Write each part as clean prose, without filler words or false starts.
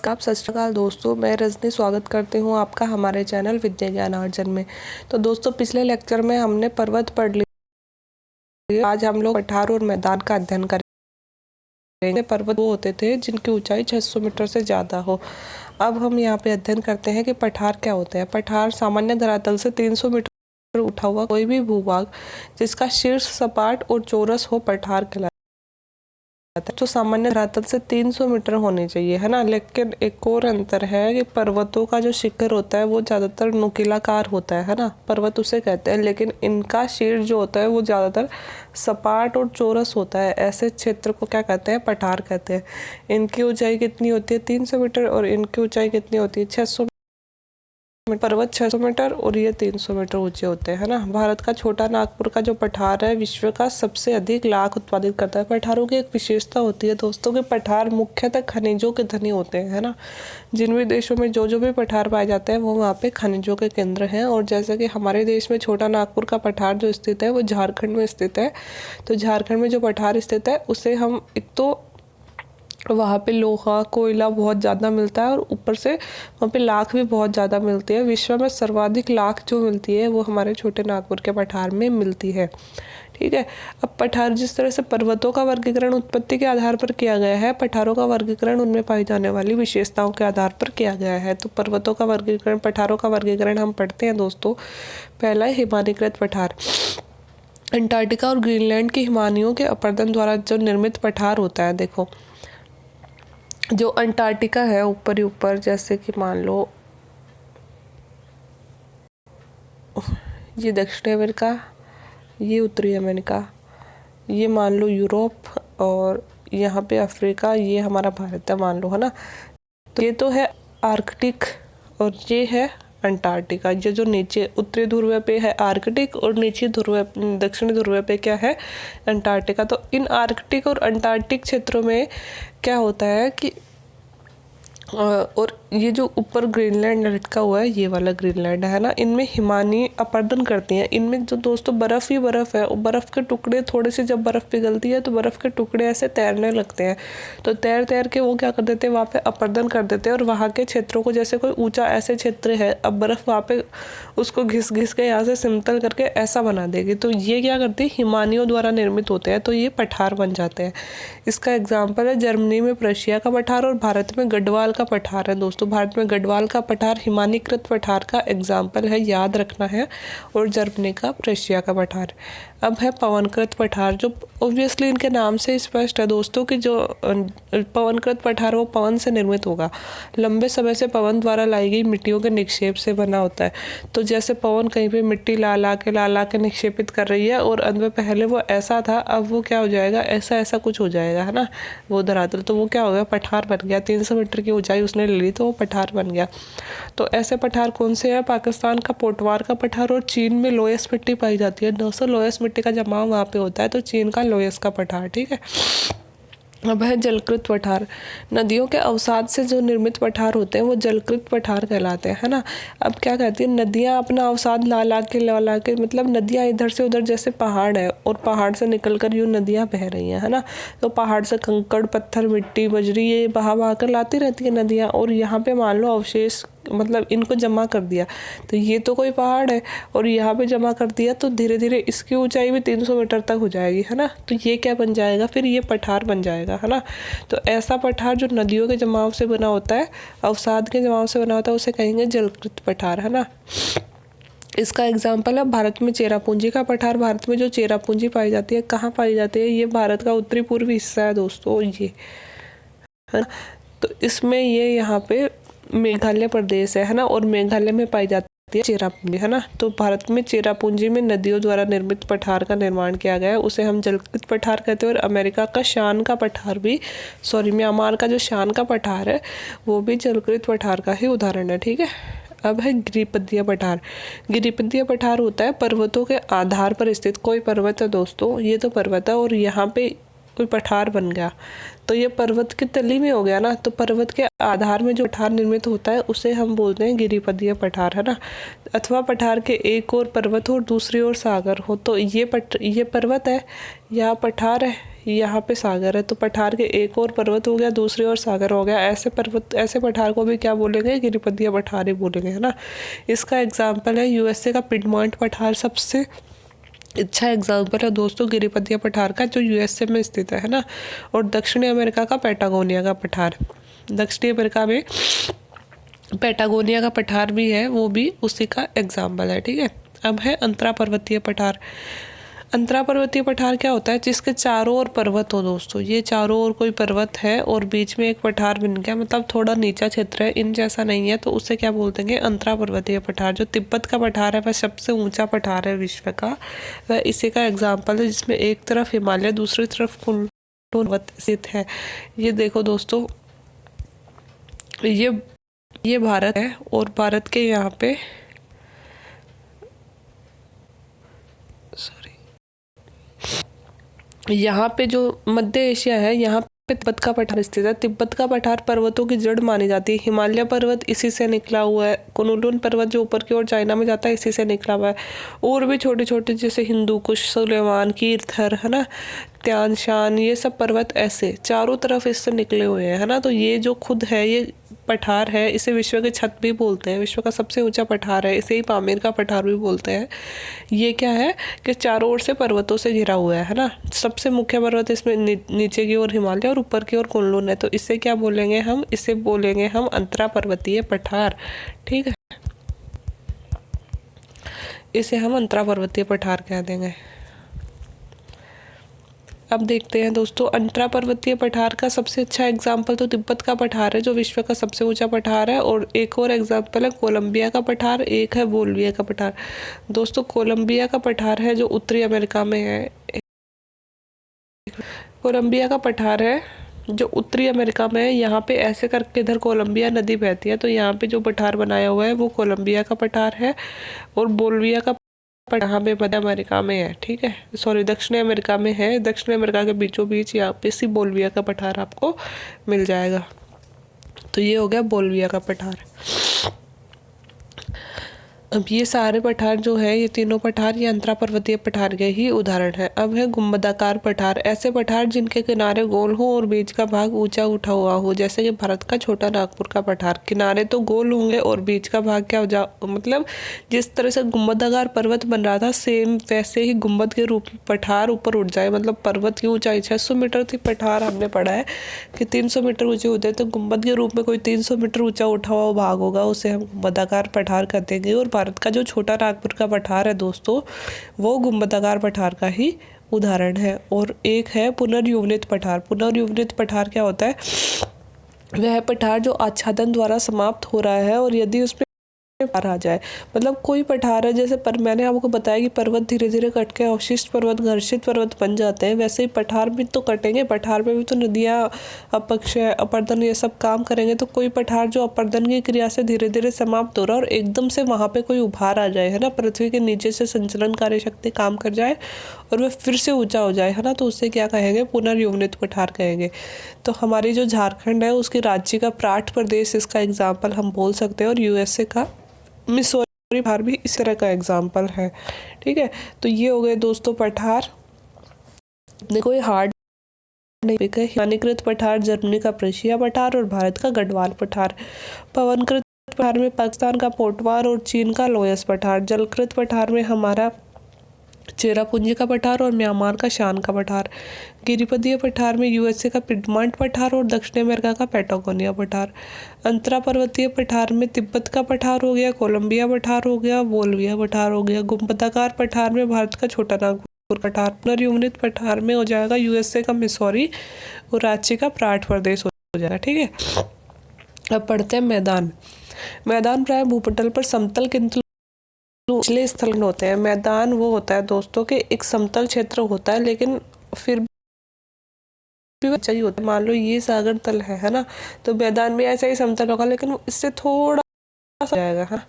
नमस्कार, सत श्री अकाल दोस्तों। मैं रजनी स्वागत करती हूँ आपका हमारे चैनल विद्या ज्ञान अर्जन में। तो दोस्तों, पिछले लेक्चर में हमने पर्वत पढ़ लिया। आज हम लोग पठार और मैदान का अध्ययन करेंगे। पर्वत वो होते थे जिनकी ऊंचाई 600 मीटर से ज़्यादा हो। अब हम यहाँ पे अध्ययन करते हैं कि पठार क्या होते हैं। पठार सामान्य धरातल से 300 मीटर उठा हुआ कोई भी भूभाग जिसका शीर्ष सपाट और चौरस हो पठार कहलाता है। तो सामान्य धरातल से 300 मीटर होनी चाहिए, है ना। लेकिन एक और अंतर है कि पर्वतों का जो शिखर होता है वो ज़्यादातर नुकीलाकार होता है ना। पर्वत उसे कहते हैं, लेकिन इनका शीर्ष जो होता है वो ज़्यादातर सपाट और चौरस होता है। ऐसे क्षेत्र को क्या कहते हैं? पठार कहते हैं। इनकी ऊंचाई कितनी होती है? 300 मीटर। और इनकी ऊंचाई कितनी होती है? 600। पर्वत 600 मीटर और ये 300 मीटर ऊंचे होते हैं, है ना। भारत का छोटा नागपुर का जो पठार है विश्व का सबसे अधिक लाख उत्पादित करता है। पठारों की एक विशेषता होती है दोस्तों कि पठार मुख्यतः खनिजों के धनी होते हैं, है ना। जिन भी देशों में जो भी पठार पाए जाते हैं वो वहाँ पे खनिजों के केंद्र हैं। और जैसे कि हमारे देश में छोटा नागपुर का पठार जो स्थित है वो झारखंड में स्थित है। तो झारखंड में जो पठार स्थित है उसे हम एक तो वहाँ पे लोहा कोयला बहुत ज़्यादा मिलता है और ऊपर से वहाँ पे लाख भी बहुत ज़्यादा मिलती है। विश्व में सर्वाधिक लाख जो मिलती है वो हमारे छोटे नागपुर के पठार में मिलती है, ठीक है। अब पठार जिस तरह से पर्वतों का वर्गीकरण उत्पत्ति के आधार पर किया गया है, पठारों का वर्गीकरण उनमें पाई जाने वाली विशेषताओं के आधार पर किया गया है। तो पर्वतों का वर्गीकरण, पठारों का वर्गीकरण हम पढ़ते हैं दोस्तों। पहला है हिमानीकृत पठार। अंटार्कटिका और ग्रीनलैंड की हिमानियों के अपर्दन द्वारा जो निर्मित पठार होता है, देखो जो अंटार्कटिका है ऊपर ही ऊपर, जैसे कि मान लो ये दक्षिण अमेरिका, ये उत्तरी अमेरिका, ये मान लो यूरोप, और यहाँ पे अफ्रीका, ये हमारा भारत है मान लो, है ना। तो ये तो है आर्कटिक और ये है अंटार्कटिका। ये जो नीचे उत्तरी ध्रुव पे है आर्कटिक और नीचे ध्रुव दक्षिणी ध्रुव पे क्या है? अंटार्कटिका। तो इन आर्कटिक और अंटार्कटिक क्षेत्रों में क्या होता है कि और ये जो ऊपर ग्रीनलैंड लटका हुआ है, ये वाला ग्रीनलैंड है ना, इनमें हिमानी अपर्दन करती हैं। इनमें जो दोस्तों बर्फ़ ही बर्फ़ है, और बर्फ़ के टुकड़े थोड़े से जब बर्फ़ पिघलती है तो बर्फ़ के टुकड़े ऐसे तैरने लगते हैं। तो तैर तैर के वो क्या कर देते हैं, वहाँ पे अपर्दन कर देते हैं। और वहाँ के क्षेत्रों को, जैसे कोई ऊंचा ऐसे क्षेत्र है, अब बर्फ़ वहाँ पे उसको घिस घिस के यहाँ से समतल करके ऐसा बना देगी। तो ये क्या करती है? हिमानियों द्वारा निर्मित होते हैं, तो ये पठार बन जाते हैं। इसका एग्जाम्पल है जर्मनी में प्रशिया का पठार और भारत में गढ़वाल का पठार है दोस्तों। भारत में गढ़वाल का पठार हिमानीकृत पठार का एग्जाम्पल है, याद रखना है। और जर्मनी का प्रशिया का पठार। अब है पवनकृत पठार, जो ऑब्वियसली इनके नाम से स्पष्ट है दोस्तों कि जो पवनकृत पठार वो पवन से निर्मित होगा। लंबे समय से पवन द्वारा लाई गई मिट्टियों के निक्षेप से बना होता है। तो जैसे पवन कहीं पे मिट्टी ला ला के निक्षेपित कर रही है, और अंत में पहले वो ऐसा था, अब वो क्या हो जाएगा? ऐसा ऐसा कुछ हो जाएगा, है ना, वो धरातल। तो वो क्या हो गया? पठार बन गया। 300 मीटर की ऊंचाई उसने ले ली तो वो पठार बन गया। तो ऐसे पठार कौन से हैं? पाकिस्तान का पोटवार का पठार, और चीन में लोयस मिट्टी पाई जाती है दोस्तों। लोयस मिट्टी का जमाव वहाँ पे होता है, तो चीन का लोयस का पठार, ठीक है। अब है जलकृत पठार। नदियों के अवसाद से जो निर्मित पठार होते हैं वो जलकृत पठार कहलाते हैं, है ना। अब क्या कहती है, नदियाँ अपना अवसाद ला ला के मतलब नदियाँ इधर से उधर, जैसे पहाड़ है और पहाड़ से निकलकर यूँ नदियाँ बह रही हैं, है ना। तो पहाड़ से कंकड़ पत्थर मिट्टी बजरी ये बहा कर लाती रहती है नदियाँ, और यहाँ पे मान लो अवशेष मतलब इनको जमा कर दिया। तो ये तो कोई पहाड़ है और यहाँ पे जमा कर दिया, तो धीरे धीरे इसकी ऊंचाई भी 300 मीटर तक हो जाएगी, है ना। तो ये क्या बन जाएगा? फिर ये पठार बन जाएगा, है ना। तो ऐसा पठार जो नदियों के जमाव से बना होता है, अवसाद के जमाव से बना होता है, उसे कहेंगे जलकृत पठार, है ना। इसका एग्जाम्पल है भारत में चेरापूंजी का पठार। भारत में जो चेरापूंजी पाई जाती है, कहाँ पाई जाती है? ये भारत का उत्तरी पूर्वी हिस्सा है दोस्तों, ये, है ना। तो इसमें ये यहाँ पे मेघालय प्रदेश है ना, और मेघालय में पाई जाती है चेरापूंजी, है ना। तो भारत में चेरापूंजी में नदियों द्वारा निर्मित पठार का निर्माण किया गया है, उसे हम जलकृत पठार कहते हैं। और अमेरिका का शान का पठार भी, म्यांमार का जो शान का पठार है वो भी जलकृत पठार का ही उदाहरण है, ठीक है। अब है गिरिपथीय पठार। गिरिपथीय पठार होता है पर्वतों के आधार पर स्थित कोई पर्वत है दोस्तों, ये तो पर्वत है और यहाँ पे कोई पठार बन गया, तो ये पर्वत की तली में हो गया ना। तो पर्वत के आधार में जो पठार निर्मित होता है उसे हम बोलते हैं गिरिपथीय पठार, है ना। अथवा पठार के एक ओर पर्वत हो और दूसरी ओर सागर हो। तो ये पर्वत है या पठार है यहाँ पे सागर है, तो पठार के एक और पर्वत हो गया, दूसरी ओर सागर हो गया। ऐसे पठार को भी क्या बोलेंगे, गिरिपदीय पठार ही बोलेंगे, है ना। इसका एग्जाम्पल है यूएसए का पिडमॉन्ट पठार, सबसे अच्छा एग्जाम्पल है दोस्तों गिरिपदीय पठार का, जो यूएसए में स्थित है ना। और दक्षिणी अमेरिका का पैटागोनिया का पठार, दक्षिणी अमेरिका में पैटागोनिया का पठार भी है, वो भी उसी का एग्जाम्पल है, ठीक है। अब है अंतरा पर्वतीय पठार। अंतरा पर्वतीय पठार क्या होता है, जिसके चारों ओर पर्वत हो दोस्तों। ये चारों ओर कोई पर्वत है और बीच में एक पठार बन गया, मतलब थोड़ा नीचा क्षेत्र है, इन जैसा नहीं है, तो उसे क्या बोलते हैं, अंतरा पर्वतीय पठार। जो तिब्बत का पठार है वह सबसे ऊंचा पठार है विश्व का, वह इसी का एग्जाम्पल है, जिसमें एक तरफ हिमालय दूसरी तरफ कुंड पर्वत स्थित है। ये देखो दोस्तों, ये भारत है, और भारत के यहाँ पे यहाँ पे जो मध्य एशिया है, यहाँ पे तिब्बत का पठार स्थित है। तिब्बत का पठार पर्वतों की जड़ मानी जाती है। हिमालय पर्वत इसी से निकला हुआ है। कुनलुन पर्वत जो ऊपर की ओर चाइना में जाता है, इसी से निकला हुआ है। और भी छोटे छोटे जैसे हिंदू कुश, सुलेमान, कीर्थर, है ना, त्यान शान, ये सब पर्वत ऐसे चारों तरफ इससे निकले हुए हैं, है ना। तो ये जो खुद है, ये पठार है, इसे विश्व के छत भी बोलते हैं। विश्व का सबसे ऊंचा पठार है, इसे ही पामीर का पठार भी बोलते हैं। ये क्या है कि चारों ओर से पर्वतों से घिरा हुआ है ना। सबसे मुख्य पर्वत इसमें नीचे की ओर हिमालय और ऊपर की ओर कुनलुन है। तो इसे क्या बोलेंगे हम, इसे बोलेंगे हम अंतरा पर्वतीय पठार, ठीक है। इसे हम अंतरा पर्वतीय पठार कह देंगे। अब देखते हैं दोस्तों, अंतरा पर्वतीय पठार का सबसे अच्छा एग्जाम्पल तो तिब्बत का पठार है, जो विश्व का सबसे ऊंचा पठार है। और एक और एग्जाम्पल है कोलंबिया का पठार, एक है बोल्विया का पठार। दोस्तों कोलंबिया का पठार है जो उत्तरी अमेरिका में है। कोलंबिया का पठार है जो उत्तरी अमेरिका में है। यहाँ पे ऐसे करके इधर कोलंबिया नदी बहती है, तो यहाँ पे जो पठार बनाया हुआ है वो कोलंबिया का पठार है। और बोल्विया का यहाँ पे मध्य अमेरिका में है, ठीक है, सॉरी दक्षिणी अमेरिका में है। दक्षिणी अमेरिका के बीचों बीच यहाँ पे सी बोल्विया का पठार आपको मिल जाएगा। तो ये हो गया बोल्विया का पठार। अब ये सारे पठार जो है, ये तीनों पठार, ये अंतरा पर्वतीय पठार के ही उदाहरण है। अब है गुंबदाकार पठार। ऐसे पठार जिनके किनारे गोल हो और बीच का भाग ऊंचा उठा हुआ हो, जैसे कि भारत का छोटा नागपुर का पठार। किनारे तो गोल होंगे और बीच का भाग क्या हो जा, मतलब जिस तरह से गुंबदाकार पर्वत बन रहा था, सेम वैसे ही गुंबद के रूप पठार ऊपर उठ जाए। मतलब पर्वत की ऊंचाई 600 मीटर थी, पठार हमने पढ़ा है कि 300 मीटर ऊंचे होते हैं, तो गुंबद के रूप में कोई 300 मीटर ऊंचा उठा हुआ भाग होगा, उसे हम गुंबदाकार पठार कहते हैं। और भारत का जो छोटा नागपुर का पठार है दोस्तों, वो गुंबदाकार पठार का ही उदाहरण है। और एक है पुनर्युवनित पठार। पुनर्युवनित पठार क्या होता है, वह पठार जो आच्छादन द्वारा समाप्त हो रहा है और यदि उसमें आ जाए, मतलब कोई पठार है, जैसे पर मैंने आपको बताया कि पर्वत धीरे धीरे कट के अवशिष्ट पर्वत, घर्षित पर्वत बन जाते हैं, वैसे ही पठार भी तो कटेंगे। पठार में भी तो नदियाँ, अपक्षय, अपर्दन, ये सब काम करेंगे। तो कोई पठार जो अपर्दन की क्रिया से धीरे धीरे समाप्त हो रहा है और एकदम से वहाँ पे कोई उभार आ जाए, है ना, पृथ्वी के नीचे से संचलन कार्य शक्ति काम कर जाए और वह फिर से ऊंचा हो जाए, है ना, तो उससे क्या कहेंगे, पुनर्युवनित पठार कहेंगे। तो हमारी जो झारखंड है उसकी राज्य का प्राट प्रदेश इसका एग्जाम्पल हम बोल सकते हैं। और यूएसए का मिसौरी पठार भी इस तरह का एग्जाम्पल है, ठीक है। तो ये हो गए दोस्तों पठार। देखो ये हार्ड नहीं है। हिमानीकृत पठार जर्मनी का प्रशिया पठार और भारत का गढ़वाल पठार। पवनकृत पठार में पाकिस्तान का पोटवार और चीन का लोयस पठार। जलकृत पठार में हमारा चेरापूंजी का पठार और म्यांमार का शान का पठार। गिरिपदीय पठार में यूएसए का पिडमॉन्ट पठार और दक्षिण अमेरिका का पैटागोनिया पठार। अंतरा पर्वतीय पठार में तिब्बत का पठार हो गया, कोलंबिया पठार हो गया, बोल्विया पठार हो गया। गुंबदाकार पठार में भारत का छोटा नागपुर पठार। पुनर्युवनित पठार में हो जाएगा यूएसए का मिसौरी और राज्य का प्राट प्रदेश हो जाएगा, ठीक है। अब पढ़ते हैं मैदान। मैदान प्राय भूपटल पर समतल किंतु निचले स्थल होते हैं। मैदान वो होता है दोस्तों कि एक समतल क्षेत्र होता है, लेकिन फिर भी चाहिए होता है। मान लो ये सागर तल है ना, तो मैदान में ऐसा ही समतल होगा, लेकिन इससे थोड़ा सा जाएगा, हाँ,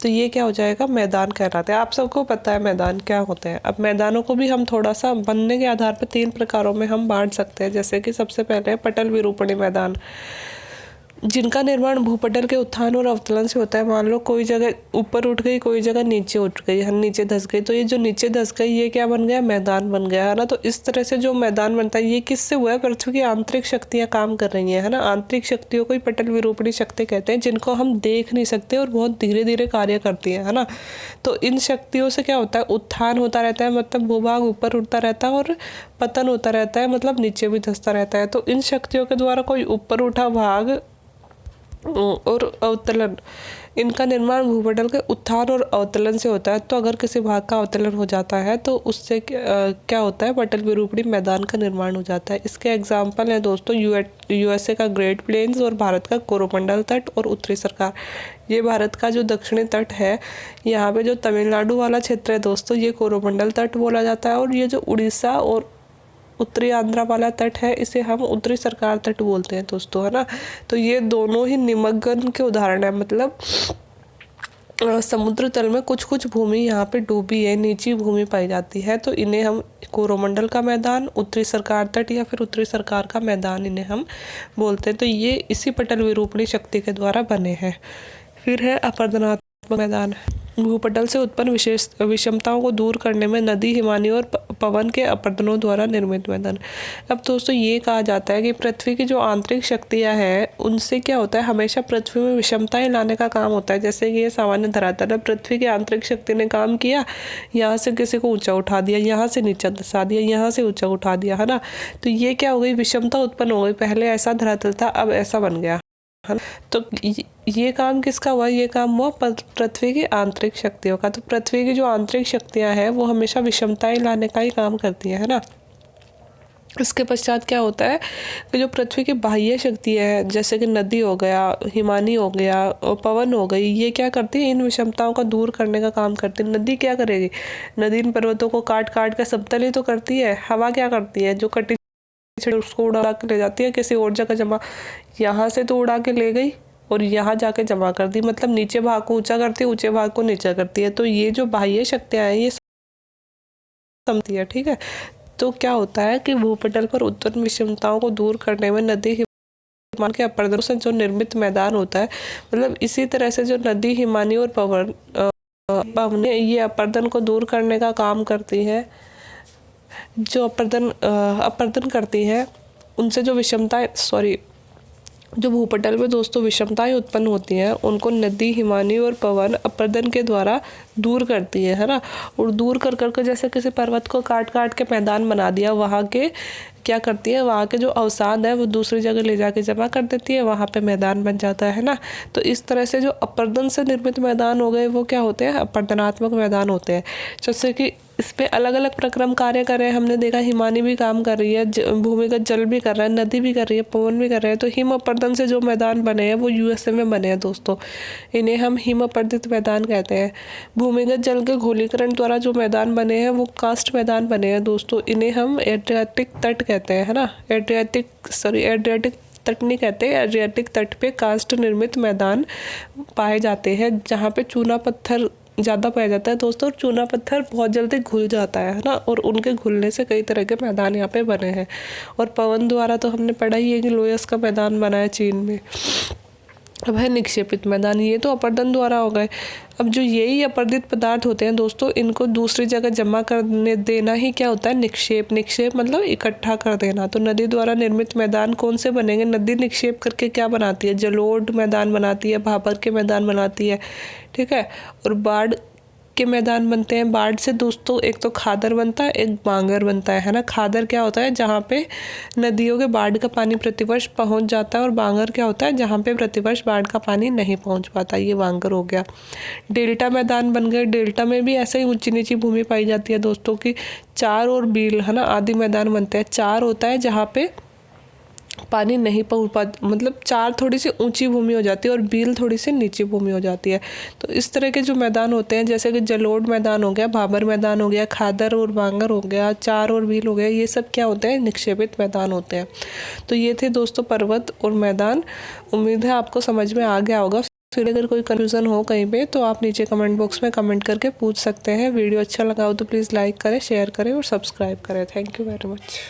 तो ये क्या हो जाएगा, मैदान कहलाते हैं। आप सबको पता है मैदान क्या होते हैं। अब मैदानों को भी हम थोड़ा सा बनने के आधार पर 3 प्रकारों में हम बांट सकते हैं। जैसे कि सबसे पहले पटल विरूपणी मैदान। जिनका निर्माण भूपटल के उत्थान और अवतरण से होता है। मान लो कोई जगह ऊपर उठ गई, कोई जगह नीचे उठ गई, नीचे धंस गई, तो ये जो नीचे धंस गई ये क्या बन गया, मैदान बन गया, है ना। तो इस तरह से जो मैदान बनता है ये किससे हुआ है, पृथ्वी की आंतरिक शक्तियाँ काम कर रही हैं, है ना। आंतरिक शक्तियों को ही पटल विरूपणी शक्ति कहते हैं, जिनको हम देख नहीं सकते और बहुत धीरे धीरे कार्य करती है ना। तो इन शक्तियों से क्या होता है, उत्थान होता रहता है, मतलब भूभाग ऊपर उठता रहता है, और पतन होता रहता है, मतलब नीचे भी धंसता रहता है। तो इन शक्तियों के द्वारा कोई ऊपर उठा भाग और अवतलन, इनका निर्माण भूपटल के उत्थान और अवतलन से होता है। तो अगर किसी भाग का अवतलन हो जाता है तो उससे क्या होता है, पटल विरूपणी मैदान का निर्माण हो जाता है। इसके एग्जाम्पल हैं दोस्तों यूएसए का ग्रेट प्लेन्स और भारत का कोरोमंडल तट और उत्तरी सरकार। ये भारत का जो दक्षिणी तट है, यहाँ पे जो तमिलनाडु वाला क्षेत्र है दोस्तों, ये कोरोमंडल तट बोला जाता है। और ये जो उड़ीसा और उत्तरी आंध्रा वाला तट है, इसे हम उत्तरी सरकार तट बोलते हैं दोस्तों, है ना। तो ये दोनों ही निमग्न के उदाहरण है, मतलब समुद्र तल में कुछ कुछ भूमि यहाँ पे डूबी है, नीची भूमि पाई जाती है, तो इन्हें हम कोरोमंडल का मैदान, उत्तरी सरकार तट या फिर उत्तरी सरकार का मैदान इन्हें हम बोलते हैं। तो ये इसी पटल विरूपणी शक्ति के द्वारा बने हैं। फिर है अपरदनात्मक मैदान। भूपटल से उत्पन्न विशेष विषमताओं को दूर करने में नदी, हिमानी और पवन के अपरदनों द्वारा निर्मित मैदान। अब दोस्तों ये कहा जाता है कि पृथ्वी की जो आंतरिक शक्तियाँ हैं उनसे क्या होता है, हमेशा पृथ्वी में विषमताएं लाने का काम होता है। जैसे कि ये सामान्य धरातल है, पृथ्वी की आंतरिक शक्ति ने काम किया, यहाँ से किसी को ऊँचा उठा दिया, यहाँ से नीचा धंसा दिया, यहाँ से ऊँचा उठा दिया, है ना। तो ये क्या हो गई, विषमता उत्पन्न हो गई। पहले ऐसा धरातल था, अब ऐसा बन गया, है ना। तो ये काम किसका हुआ, ये काम हुआ पृथ्वी की आंतरिक शक्तियों का। तो पृथ्वी की जो आंतरिक शक्तियां हैं वो हमेशा विषमताएं लाने का ही काम करती है ना। इसके पश्चात क्या होता है कि जो पृथ्वी की बाह्य शक्तियाँ हैं, जैसे कि नदी हो गया, हिमानी हो गया और पवन हो गई, ये क्या करती है, इन विषमताओं को दूर करने का काम करती है। नदी क्या करेगी, नदी इन पर्वतों को काट काट कर समतल ही तो करती है। हवा क्या करती है, जो कटी उसको उड़ा के ले जाती है किसी और जगह जमा, यहाँ से तो उड़ा के ले गई और यहाँ जाके जमा कर दी, मतलब नीचे भाग को ऊंचा करती है, ऊंचे भाग को नीचा करती है। तो ये जो बाह्य शक्तियाँ हैं ये समझती है, ठीक है। तो क्या होता है कि भूपटल पर उत्पन्न विषमताओं को दूर करने में नदी, हिमानी के अपरदनों से जो निर्मित मैदान होता है, मतलब इसी तरह से जो नदी, हिमानी और पवन ये अपरदन को दूर करने का काम करती है। जो अपरदन करती है उनसे जो जो भूपटल में दोस्तों विषमताएं उत्पन्न होती हैं उनको नदी, हिमानी और पवन अपरदन के द्वारा दूर करती है ना। और दूर कर कर जैसे किसी पर्वत को काट काट के मैदान बना दिया, वहाँ के क्या करती है, वहाँ के जो अवसाद है वो दूसरी जगह ले जाके जमा कर देती है, वहाँ पे मैदान बन जाता है ना। तो इस तरह से जो अपरदन से निर्मित मैदान हो गए वो क्या होते हैं, अपरदनात्मक मैदान होते हैं। जैसे कि इस पे अलग अलग प्रक्रम कार्य कर रहे हैं, हमने देखा हिमानी भी काम कर रही है, भूमिगत जल भी कर रहा है, नदी भी कर रही है, पवन भी कर रहे हैं। तो हिम अपरदन से जो मैदान बने हैं वो यूएसए में बने हैं दोस्तों, इन्हें हम हिम अपर्दित मैदान कहते हैं। भूमिगत जल के घोलीकरण द्वारा जो मैदान बने हैं वो कास्ट मैदान बने हैं दोस्तों, इन्हें हम एड्रियाटिक तट कहते हैं, है ना। एड्रियाटिक तट नहीं कहते, एड्रियाटिक तट पे कास्ट निर्मित मैदान पाए जाते हैं, जहाँ पे चूना पत्थर ज़्यादा पाया जाता है दोस्तों। और चूना पत्थर बहुत जल्दी घुल जाता है ना, और उनके घुलने से कई तरह के मैदान यहाँ पे बने हैं। और पवन द्वारा तो हमने पढ़ा ही है कि लोयस का मैदान बना है चीन में। अब है निक्षेपित मैदान, ये तो अपरदन द्वारा हो गए। अब जो यही अपरदित पदार्थ होते हैं दोस्तों, इनको दूसरी जगह जमा करने देना ही क्या होता है, निक्षेप। निक्षेप मतलब इकट्ठा कर देना। तो नदी द्वारा निर्मित मैदान कौन से बनेंगे, नदी निक्षेप करके क्या बनाती है, जलोढ़ मैदान बनाती है, भाबर के मैदान बनाती है, ठीक है। और बाढ़ के मैदान बनते हैं। बाढ़ से दोस्तों एक तो खादर बनता है, एक बांगर बनता है ना। खादर क्या होता है, जहाँ पे नदियों के बाढ़ का पानी प्रतिवर्ष पहुँच जाता है, और बांगर क्या होता है, जहाँ पे प्रतिवर्ष बाढ़ का पानी नहीं पहुँच पाता, ये बांगर हो गया। डेल्टा मैदान बन गए। डेल्टा में भी ऐसे ही ऊंची नीची भूमि पाई जाती है दोस्तों की चार और बील, है ना, आदि मैदान बनते हैं। चार होता है जहाँ पे पानी नहीं पहुँच पाता, मतलब चार थोड़ी सी ऊंची भूमि हो जाती है और बील थोड़ी सी नीची भूमि हो जाती है। तो इस तरह के जो मैदान होते हैं, जैसे कि जलोढ़ मैदान हो गया, भाबर मैदान हो गया, खादर और बांगर हो गया, चार और बील हो गया, ये सब क्या होते हैं, निक्षेपित मैदान होते हैं। तो ये थे दोस्तों पर्वत और मैदान। उम्मीद है आपको समझ में आ गया होगा। फिर अगर कोई कन्फ्यूज़न हो कहीं पे तो आप नीचे कमेंट बॉक्स में कमेंट करके पूछ सकते हैं। वीडियो अच्छा लगा हो तो प्लीज़ लाइक करें, शेयर करें और सब्सक्राइब करें। Thank you very much.